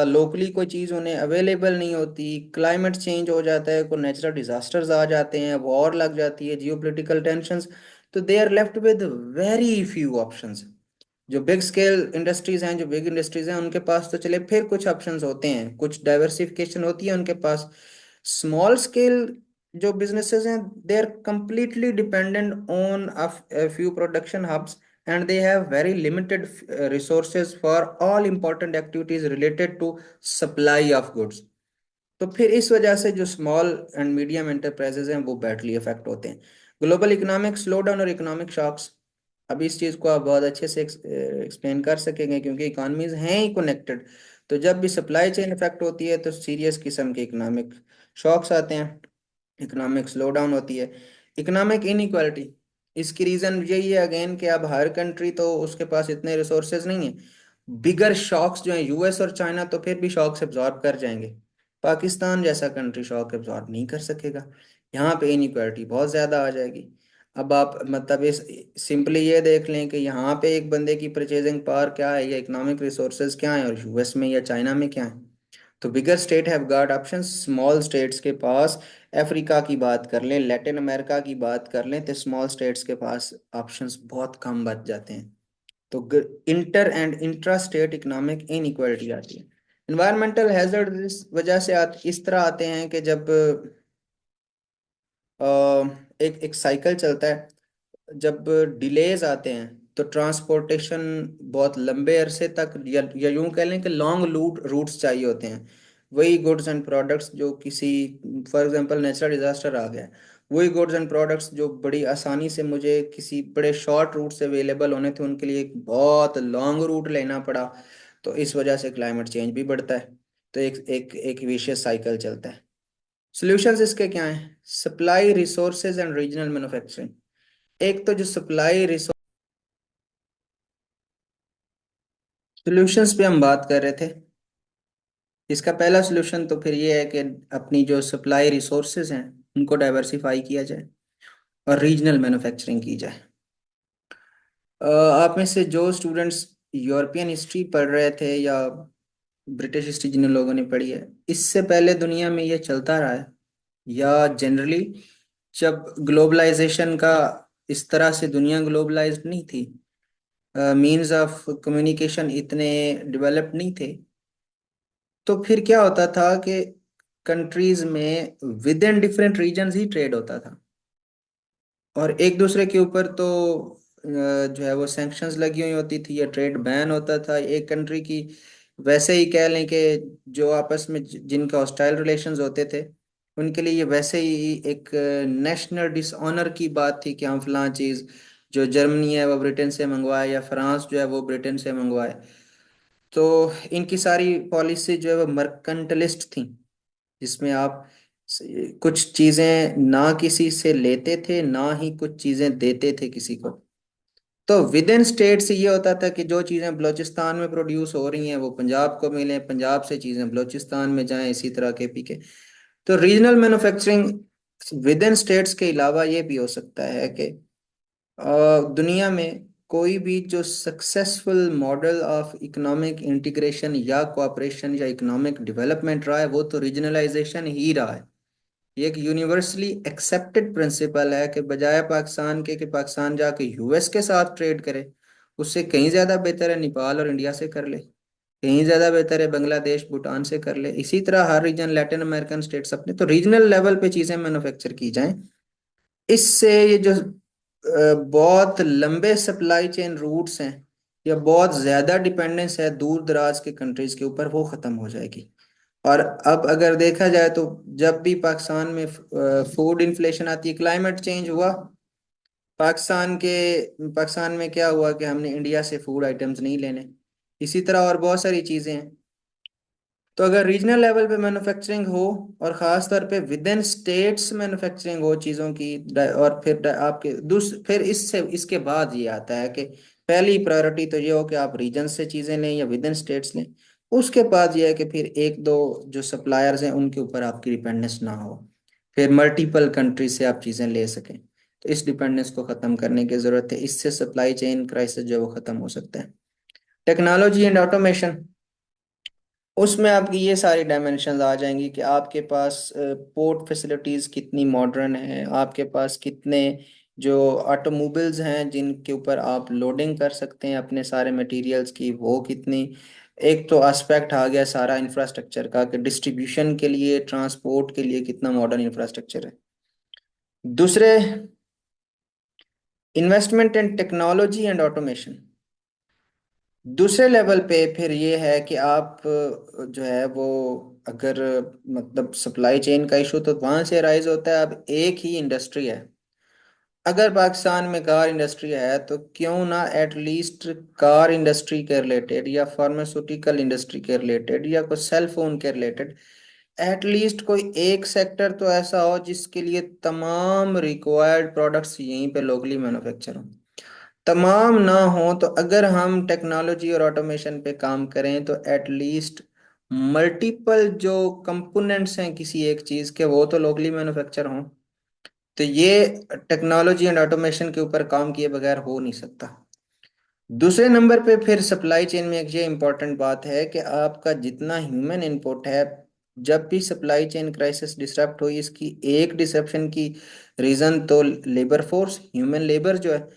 A: लोकली कोई चीज़ उन्हें अवेलेबल नहीं होती, क्लाइमेट चेंज हो जाता है, कोई नेचुरल डिजास्टर्स आ जाते हैं, वॉर लग जाती है, जियोपॉलिटिकल टेंशंस, तो they are left with very few options. जो बिग स्केल इंडस्ट्रीज हैं, जो बिग इंडस्ट्रीज हैं, उनके पास तो चले फिर कुछ ऑप्शंस होते हैं, कुछ डाइवर्सिफिकेशन होती है उनके पास। स्मॉल स्केल जो बिजनेसेस हैं, they are completely dependent on a few production hubs, and they have very limited resources for all important activities related to supply of goods। तो फिर इस वजह से जो स्मॉल एंड मीडियम एंटरप्राइजेज हैं वो बैडली अफेक्ट होते हैं। ग्लोबल इकोनॉमिक स्लोडाउन और इकोनॉमिक शॉक्स, अब इस चीज़ को आप बहुत अच्छे से एक्सप्लेन कर सकेंगे क्योंकि इकोनॉमीज हैं ही कनेक्टेड। तो जब भी सप्लाई चेन इफेक्ट होती है तो सीरियस किस्म के इकोनॉमिक शॉक्स आते हैं, इकोनॉमिक स्लोडाउन होती है। इकोनॉमिक इनइक्वालिटी, इसकी रीज़न यही है अगेन कि अब हर कंट्री तो उसके पास इतने रिसोर्सेज नहीं है। बिगर शॉक्स जो हैं, यूएस और चाइना तो फिर भी शॉक्स एब्जॉर्ब कर जाएंगे, पाकिस्तान जैसा कंट्री शॉक एब्जॉर्ब नहीं कर सकेगा। यहाँ पे इनइक्वालिटी बहुत ज़्यादा आ जाएगी। अब आप मतलब इस सिंपली ये देख लें कि यहाँ पे एक बंदे की परचेजिंग पावर क्या है या इकोनॉमिक रिसोर्सेज क्या है, और यूएस में या चाइना में क्या है। तो bigger state have got options, small states के पास, अफ्रीका की बात कर लें, लैटिन अमेरिका की बात कर लें, तो स्मॉल स्टेट्स के पास ऑप्शंस बहुत कम बच जाते हैं। तो inter and intra state economic inequality आती है। इन्वायरमेंटल हैजर्ड इस वजह से इस तरह आते हैं कि जब अ, एक एक साइकिल चलता है, जब डिलेज आते हैं तो ट्रांसपोर्टेशन बहुत लंबे अरसे तक, या यूं कह लें कि लॉन्ग रूट्स चाहिए होते हैं। वही गुड्स एंड प्रोडक्ट्स जो किसी, फॉर एग्जांपल नेचुरल डिजास्टर आ गया, वही गुड्स एंड प्रोडक्ट्स जो बड़ी आसानी से मुझे किसी बड़े शॉर्ट रूट से अवेलेबल होने थे, उनके लिए एक बहुत लॉन्ग रूट लेना पड़ा। तो इस वजह से क्लाइमेट चेंज भी बढ़ता है। तो एक एक एक विशियस साइकिल चलता है। सॉल्यूशंस इसके क्या हैं? Supply resources and regional manufacturing. एक तो जो सप्लाई रिसोर्स, सॉल्यूशंस पे हम बात कर रहे थे, इसका पहला सॉल्यूशन तो फिर ये है कि अपनी जो सप्लाई रिसोर्सेज हैं उनको डाइवर्सिफाई किया जाए और रीजनल मैन्युफैक्चरिंग की जाए। आप में से जो स्टूडेंट्स यूरोपियन हिस्ट्री पढ़ रहे थे या ब्रिटिश हिस्ट्री जिन लोगों ने पढ़ी है, इससे पहले दुनिया में ये चलता रहा है, या जनरली जब ग्लोबलाइजेशन का, इस तरह से दुनिया ग्लोबलाइज्ड नहीं थी, मीन्स ऑफ कम्युनिकेशन इतने डेवलप्ड नहीं थे, तो फिर क्या होता था कि कंट्रीज में विद इन डिफरेंट रीजन्स ही ट्रेड होता था, और एक दूसरे के ऊपर तो जो है वो सैंक्शंस लगी हुई होती थी या ट्रेड बैन होता था एक कंट्री की। वैसे ही कह लें कि जो आपस में जिनका हॉस्टाइल रिलेशंस होते थे, उनके लिए ये वैसे ही एक नेशनल डिसऑनर की बात थी कि हम फलां चीज़, जो जर्मनी है वो ब्रिटेन से मंगवाए या फ्रांस जो है वो ब्रिटेन से मंगवाए। तो इनकी सारी पॉलिसी जो है वो मर्केंटलिस्ट थी, जिसमें आप कुछ चीजें ना किसी से लेते थे, ना ही कुछ चीजें देते थे किसी को। तो विद इन स्टेट्स ये होता था कि जो चीज़ें बलूचिस्तान में प्रोड्यूस हो रही हैं वो पंजाब को मिले, पंजाब से चीज़ें बलूचिस्तान में जाएं, इसी तरह के पी के। तो regional manufacturing with in states के अलावा ये भी हो सकता है कि दुनिया में कोई भी जो successful model of economic integration या कोऑपरेशन या इकोनॉमिक डेवलपमेंट रहा है वो तो रीजनलाइजेशन ही रहा है। ये एक यूनिवर्सली एक्सेप्टेड प्रिंसिपल है कि बजाय पाकिस्तान के कि पाकिस्तान जाके यूएस के साथ ट्रेड करे, उससे कहीं ज्यादा बेहतर है नेपाल और इंडिया से कर ले, कहीं ज्यादा बेहतर है बांग्लादेश भूटान से कर ले। इसी तरह हर रीजन लैटिन अमेरिकन स्टेट्स अपने, तो रीजनल लेवल पे चीजें मैन्युफैक्चर की जाएं। इससे ये जो बहुत लंबे सप्लाई चेन रूट्स हैं या बहुत ज्यादा डिपेंडेंस है दूर दराज के कंट्रीज के ऊपर, वो खत्म हो जाएगी। और अब अगर देखा जाए तो जब भी पाकिस्तान में फूड इन्फ्लेशन आती है, क्लाइमेट चेंज हुआ, पाकिस्तान में क्या हुआ कि हमने इंडिया से फूड आइटम्स नहीं लेने। इसी तरह और बहुत सारी चीजें हैं। तो अगर रीजनल लेवल पे मैन्युफैक्चरिंग हो और ख़ास तौर पे विद इन स्टेट्स मैन्युफैक्चरिंग हो चीज़ों की, और फिर आपके फिर इससे इसके बाद ये आता है कि पहली प्रायोरिटी तो ये हो कि आप रीजन से चीज़ें लें या विद इन स्टेट्स लें। उसके बाद ये है कि फिर एक दो जो सप्लायर्स हैं उनके ऊपर आपकी डिपेंडेंस ना हो, फिर मल्टीपल कंट्रीज से आप चीज़ें ले सकें। तो इस डिपेंडेंस को ख़त्म करने की ज़रूरत है, इससे सप्लाई चेन क्राइसिस जो है वो ख़त्म हो सकता है। टेक्नोलॉजी एंड ऑटोमेशन, उसमें आपकी ये सारी डायमेंशंस आ जाएंगी कि आपके पास पोर्ट फैसिलिटीज़ कितनी मॉडर्न हैं, आपके पास कितने जो ऑटोमोबिल्स हैं जिनके ऊपर आप लोडिंग कर सकते हैं अपने सारे मटेरियल्स की, वो कितनी। एक तो एस्पेक्ट आ गया सारा इंफ्रास्ट्रक्चर का कि डिस्ट्रीब्यूशन के लिए, ट्रांसपोर्ट के लिए कितना मॉडर्न इंफ्रास्ट्रक्चर है। दूसरे, investment in technology and automation. दूसरे लेवल पे फिर ये है कि आप जो है वो, अगर मतलब सप्लाई चेन का इशू तो वहां से राइज होता है। अब एक ही इंडस्ट्री है, अगर पाकिस्तान में कार इंडस्ट्री है तो क्यों ना एटलीस्ट कार इंडस्ट्री के रिलेटेड या फार्मास्यूटिकल इंडस्ट्री के रिलेटेड या कोई सेल फोन के रिलेटेड एटलीस्ट कोई एक सेक्टर तो ऐसा हो जिसके लिए तमाम रिक्वायर्ड प्रोडक्ट्स यहीं पे लोकली मैन्युफैक्चर हो। तमाम ना हो तो अगर हम टेक्नोलॉजी और ऑटोमेशन पे काम करें तो एटलीस्ट मल्टीपल जो कंपोनेंट्स हैं किसी एक चीज के वो तो लोकली मैन्युफैक्चर हों। तो ये टेक्नोलॉजी एंड ऑटोमेशन के ऊपर काम किए बगैर हो नहीं सकता। दूसरे नंबर पे फिर सप्लाई चेन में एक ये इंपॉर्टेंट बात है कि आपका जितना ह्यूमन इनपुट है, जब भी सप्लाई चेन क्राइसिस डिसरप्ट हुई, इसकी एक डिसरप्शन की रीजन तो लेबर फोर्स, ह्यूमन लेबर जो है।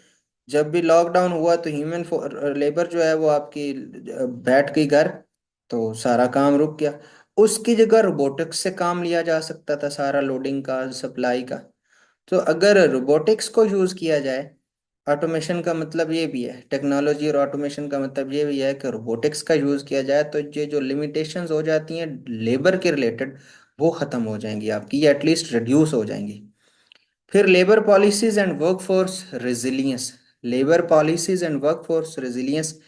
A: जब भी लॉकडाउन हुआ तो ह्यूमन लेबर जो है वो आपकी बैठ गई घर, तो सारा काम रुक गया। उसकी जगह रोबोटिक्स से काम लिया जा सकता था, सारा लोडिंग का, सप्लाई का। तो अगर रोबोटिक्स को यूज किया जाए, ऑटोमेशन का मतलब ये भी है, टेक्नोलॉजी और ऑटोमेशन का मतलब ये भी है कि रोबोटिक्स का यूज किया जाए तो ये जो लिमिटेशंस हो जाती हैं लेबर के रिलेटेड वो खत्म हो जाएंगी आपकी, या एटलीस्ट रिड्यूस हो जाएंगी। फिर labour policies and workforce resilience, labour policies and workforce resilience,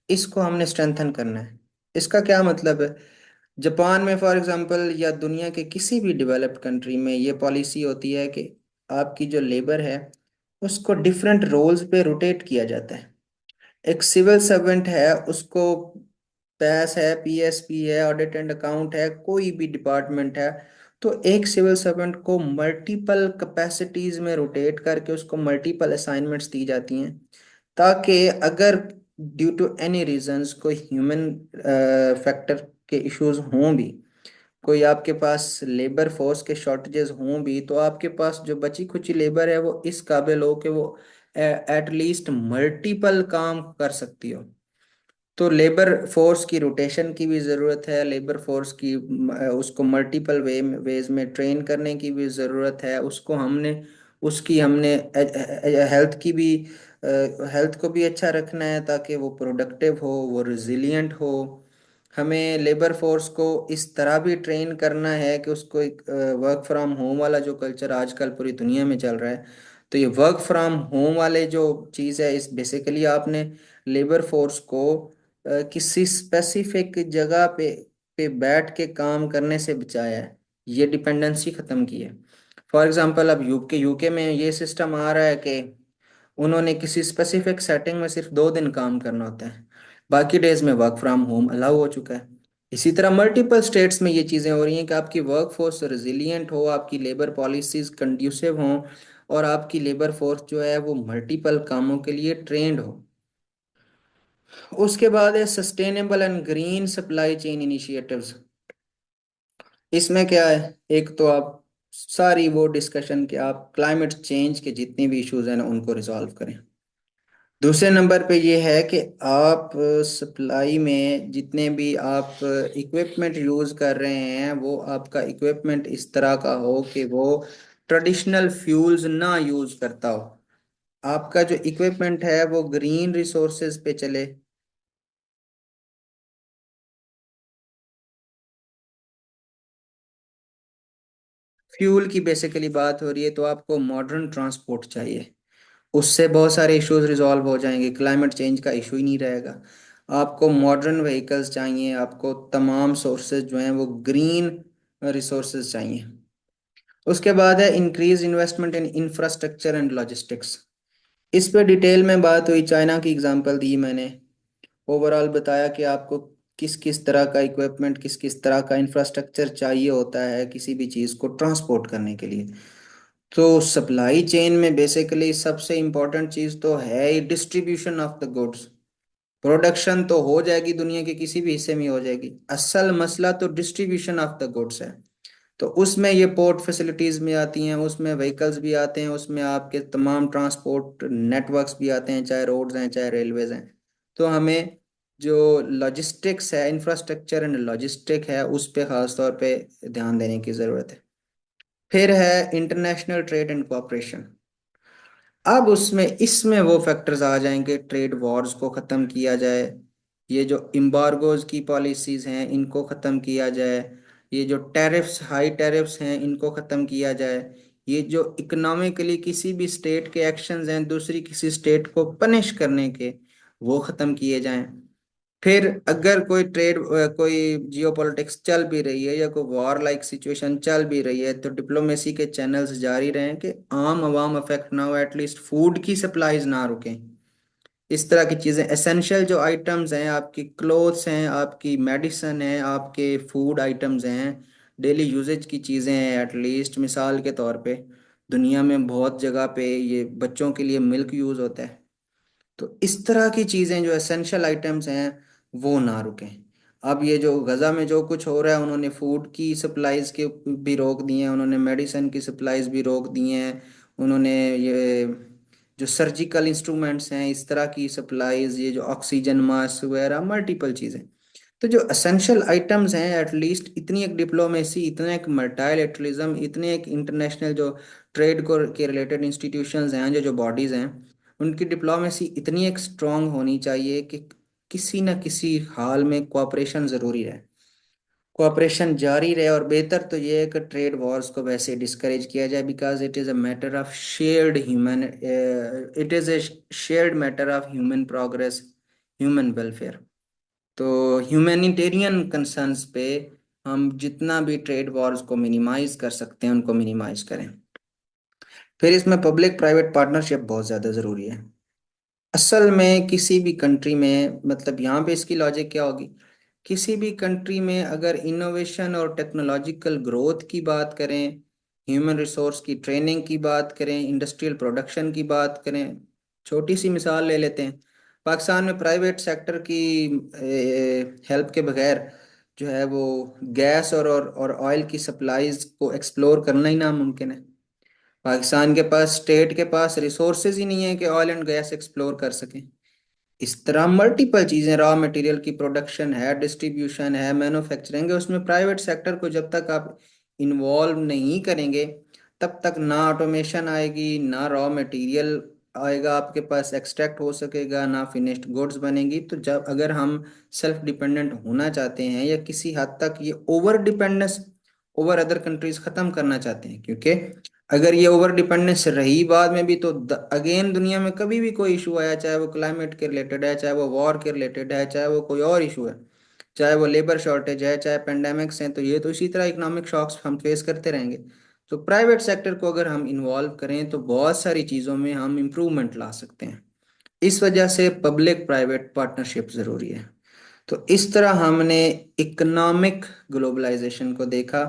A: इसको हमने स्ट्रेंथन करना है। इसका क्या मतलब है? जापान में फॉर एग्जांपल या दुनिया के किसी भी डेवलप्ड कंट्री में ये पॉलिसी होती है कि आपकी जो लेबर है उसको डिफरेंट रोल्स पे रोटेट किया जाता है। एक सिविल सर्वेंट है, उसको पैस है, पीएसपी है, ऑडिट एंड अकाउंट है, कोई भी डिपार्टमेंट है, तो एक सिविल सर्वेंट को मल्टीपल कैपेसिटीज में रोटेट करके उसको मल्टीपल असाइनमेंट्स दी जाती हैं, ताकि अगर ड्यू टू एनी रीजंस कोई ह्यूमन फैक्टर के इश्यूज हों भी, कोई आपके पास लेबर फोर्स के शॉर्टेजेस हों भी, तो आपके पास जो बची खुची लेबर है वो इस काबिल हो कि वो एटलीस्ट मल्टीपल काम कर सकती हो। तो लेबर फोर्स की रोटेशन की भी ज़रूरत है, लेबर फोर्स की उसको मल्टीपल वेज में ट्रेन करने की भी ज़रूरत है। उसको हमने उसकी हमने हेल्थ की भी, हेल्थ को भी अच्छा रखना है ताकि वो प्रोडक्टिव हो, वो रिजिलियंट हो। हमें लेबर फोर्स को इस तरह भी ट्रेन करना है कि उसको एक वर्क फ्रॉम होम वाला जो कल्चर आजकल पूरी दुनिया में चल रहा है, तो ये वर्क फ्रॉम होम वाले जो चीज़ है, इस बेसिकली आपने लेबर फोर्स को किसी स्पेसिफिक जगह पे बैठ के काम करने से बचाया है, ये डिपेंडेंसी खत्म की है। फॉर एग्जांपल अब यूके यूके में ये सिस्टम आ रहा है कि उन्होंने किसी स्पेसिफिक सेटिंग में सिर्फ 2 दिन काम करना होता है, बाकी डेज में वर्क फ्रॉम होम अलाउ हो चुका है। इसी तरह मल्टीपल स्टेट्स में ये चीज़ें हो रही हैं कि आपकी वर्क फोर्स रिजिलियंट हो, आपकी लेबर पॉलिसीज कंड्यूसिव हों, और आपकी लेबर फोर्स जो है वो मल्टीपल कामों के लिए ट्रेंड हो। उसके बाद है sustainable and green supply chain initiatives. इसमें क्या है, एक तो आप सारी वो डिस्कशन कि आप क्लाइमेट चेंज के जितने भी इश्यूज हैं ना उनको रिजॉल्व करें। दूसरे नंबर पे ये है कि आप सप्लाई में जितने भी आप इक्विपमेंट यूज कर रहे हैं वो आपका इक्विपमेंट इस तरह का हो कि वो ट्रेडिशनल फ्यूल्स ना यूज करता हो। आपका जो इक्विपमेंट है वो ग्रीन रिसोर्सेज पे चले। फ्यूल की बेसिकली बात हो रही है तो आपको मॉडर्न ट्रांसपोर्ट चाहिए। उससे बहुत सारे इश्यूज रिजॉल्व हो जाएंगे, क्लाइमेट चेंज का इशू ही नहीं रहेगा। आपको मॉडर्न व्हीकल्स चाहिए, आपको तमाम सोर्सेज जो हैं वो ग्रीन रिसोर्सेज चाहिए। उसके बाद है increase investment in infrastructure and logistics. इस पे डिटेल में बात हुई, चाइना की एग्जांपल दी मैंने। ओवरऑल बताया कि आपको किस किस तरह का इक्विपमेंट, किस किस तरह का इंफ्रास्ट्रक्चर चाहिए होता है किसी भी चीज़ को ट्रांसपोर्ट करने के लिए। तो सप्लाई चेन में बेसिकली सबसे इम्पोर्टेंट चीज़ तो है distribution of the goods. Production तो हो जाएगी, दुनिया के किसी भी हिस्से में हो जाएगी, असल मसला तो डिस्ट्रीब्यूशन ऑफ द गुड्स है। तो उसमें ये पोर्ट फैसिलिटीज में आती हैं, उसमें व्हीकल्स भी आते हैं, उसमें आपके तमाम ट्रांसपोर्ट नेटवर्क्स भी आते हैं, चाहे रोड्स हैं चाहे रेलवेज हैं। तो हमें जो लॉजिस्टिक्स है, इंफ्रास्ट्रक्चर एंड लॉजिस्टिक है, उस पे खास तौर पे ध्यान देने की ज़रूरत है। फिर है इंटरनेशनल ट्रेड एंड कोऑपरेशन। अब उसमें इसमें वो फैक्टर्स आ जाएंगे, ट्रेड वॉर्स को ख़त्म किया जाए, ये जो इम्बार्गोज की पॉलिसीज़ हैं इनको ख़त्म किया जाए, ये जो टैरिफ्स, हाई टैरिफ्स हैं इनको ख़त्म किया जाए, ये जो इकोनॉमिकली किसी भी स्टेट के एक्शंस हैं दूसरी किसी स्टेट को पनिश करने के, वो ख़त्म किए जाएं। फिर अगर कोई ट्रेड, कोई जियोपॉलिटिक्स चल भी रही है या कोई वॉर लाइक सिचुएशन चल भी रही है तो डिप्लोमेसी के चैनल्स जारी रहें कि आम आवाम अफेक्ट ना हो, एटलीस्ट फूड की सप्लाईज ना रुकें। इस तरह की चीज़ें, एसेंशियल जो आइटम्स हैं, आपकी क्लोथ्स हैं, आपकी मेडिसिन है, आपके फूड आइटम्स हैं, डेली यूजेज की चीज़ें हैं, एटलीस्ट मिसाल के तौर पे दुनिया में बहुत जगह पे ये बच्चों के लिए मिल्क यूज़ होता है। तो इस तरह की चीजें जो एसेंशियल आइटम्स हैं वो ना रुकें। अब ये जो गजा में जो कुछ हो रहा है, उन्होंने फूड की सप्लाईज के भी रोक दिए हैं, उन्होंने मेडिसिन की सप्लाईज भी रोक दी हैं, उन्होंने ये जो सर्जिकल इंस्ट्रूमेंट्स हैं इस तरह की सप्लाईज, ये जो ऑक्सीजन मास्क वगैरह मल्टीपल चीजें। तो जो एसेंशियल आइटम्स हैं, एटलीस्ट इतनी एक डिप्लोमेसी, इतना एक मल्टीलेटरलिज्म, इतने एक इंटरनेशनल जो ट्रेड को के रिलेटेड इंस्टीट्यूशंस हैं, जो जो बॉडीज हैं, उनकी डिप्लोमेसी इतनी एक स्ट्रांग होनी चाहिए कि किसी न किसी हाल में कोऑपरेशन जरूरी रहे, कोऑपरेशन जारी रहे। और बेहतर तो ये है कि ट्रेड वॉर्स को वैसे डिस्करेज किया जाए, because it is a matter of shared human, it is a shared matter of human progress, human welfare. तो ह्यूमैनिटेरियन कंसर्न्स पे हम जितना भी ट्रेड वॉर्स को मिनिमाइज कर सकते हैं उनको मिनिमाइज करें। फिर इसमें पब्लिक प्राइवेट पार्टनरशिप बहुत ज़्यादा ज़रूरी है। असल में किसी भी कंट्री में, मतलब यहाँ पे इसकी लॉजिक क्या होगी, किसी भी कंट्री में अगर इनोवेशन और टेक्नोलॉजिकल ग्रोथ की बात करें, ह्यूमन रिसोर्स की ट्रेनिंग की बात करें, इंडस्ट्रियल प्रोडक्शन की बात करें, छोटी सी मिसाल ले लेते हैं, पाकिस्तान में प्राइवेट सेक्टर की हेल्प के बगैर जो है वो गैस और ऑयल की सप्लाईज को एक्सप्लोर करना ही नामुमकिन है। पाकिस्तान के पास, स्टेट के पास रिसोर्सेज ही नहीं है कि ऑयल एंड गैस एक्सप्लोर कर सकें। इस तरह मल्टीपल चीजें, रॉ मटेरियल की प्रोडक्शन है, डिस्ट्रीब्यूशन है, मैन्युफैक्चरिंग है, उसमें प्राइवेट सेक्टर को जब तक आप इन्वॉल्व नहीं करेंगे तब तक ना ऑटोमेशन आएगी, ना रॉ मटेरियल आएगा आपके पास एक्सट्रैक्ट हो सकेगा, ना फिनिश्ड गुड्स बनेगी। तो जब अगर हम सेल्फ डिपेंडेंट होना चाहते हैं या किसी हद तक ये over dependence over other countries खत्म करना चाहते हैं, क्योंकि अगर ये ओवर डिपेंडेंस रही बाद में भी तो अगेन दुनिया में कभी भी कोई इशू आया, चाहे वो क्लाइमेट के रिलेटेड है, चाहे वो वॉर के रिलेटेड है, चाहे वो कोई और इशू है, चाहे वो लेबर शॉर्टेज है, चाहे पेंडेमिक्स हैं, तो ये तो इसी तरह इकोनॉमिक शॉक्स हम फेस करते रहेंगे। तो प्राइवेट सेक्टर को अगर हम इन्वॉल्व करें तो बहुत सारी चीज़ों में हम इम्प्रूवमेंट ला सकते हैं। इस वजह से पब्लिक प्राइवेट पार्टनरशिप ज़रूरी है। तो इस तरह हमने इकोनॉमिक ग्लोबलाइजेशन को देखा,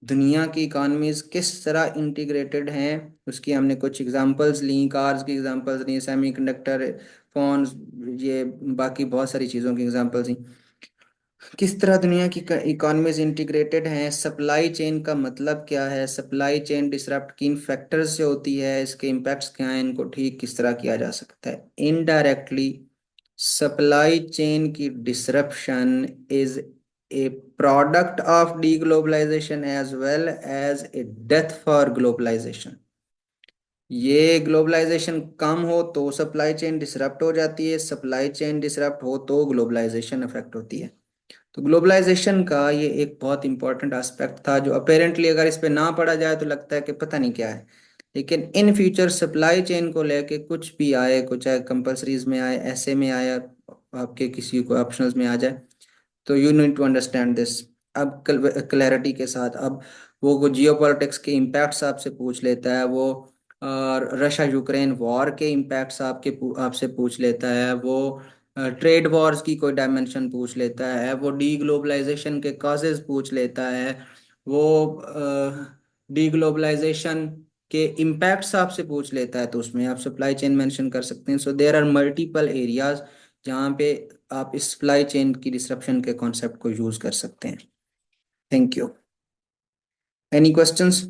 A: दुनिया की इकॉनमीज किस तरह इंटीग्रेटेड हैं, उसकी हमने कुछ एग्जांपल्स ली, कार्स की एग्जांपल्स ली, सेमीकंडक्टर, फोन्स, ये बाकी बहुत सारी चीज़ों की एग्जांपल्स ली। किस तरह दुनिया की इकॉनमीज इंटीग्रेटेड हैं, सप्लाई चेन का मतलब क्या है, सप्लाई चेन डिसरप्ट किन फैक्टर्स से होती है, इसके इम्पैक्ट्स क्या हैं, इनको ठीक किस तरह किया जा सकता है। इनडायरेक्टली सप्लाई चेन की disruption is a product of deglobalization as well as a death for globalization. ये ग्लोबलाइजेशन कम हो तो सप्लाई चेन डिसरप्ट हो जाती है, सप्लाई चेन डिसरप्ट हो तो ग्लोबलाइजेशन अफेक्ट होती है। तो ग्लोबलाइजेशन का ये एक बहुत इंपॉर्टेंट एस्पेक्ट था जो अपेरेंटली अगर इस पे ना पढ़ा जाए तो लगता है कि पता नहीं क्या है, लेकिन इन फ्यूचर सप्लाई चेन को लेके कुछ भी आए, कुछ चाहे कंपल्सरीज में आए, ऐसे में आए, आपके किसी को ऑप्शनल्स में आ जाए, तो you need to understand this. अब क्लैरिटी के साथ, अब वो जियो पॉलिटिक्स के इम्पैक्ट्स आपसे पूछ लेता है, वो और रशिया यूक्रेन वॉर के इम्पैक्ट्स आपसे पूछ लेता है, वो ट्रेड वॉर्स की कोई डायमेंशन पूछ लेता है, वो डी ग्लोबलाइजेशन के कॉजेज पूछ लेता है, वो डी ग्लोबलाइजेशन के इम्पैक्ट्स आपसे पूछ लेता है, तो उसमें आप सप्लाई चेन मेंशन कर सकते हैं। So there are multiple areas जहाँ पे आप इस सप्लाई चेन की डिसरप्शन के कॉन्सेप्ट को यूज कर सकते हैं। Thank you. Any questions?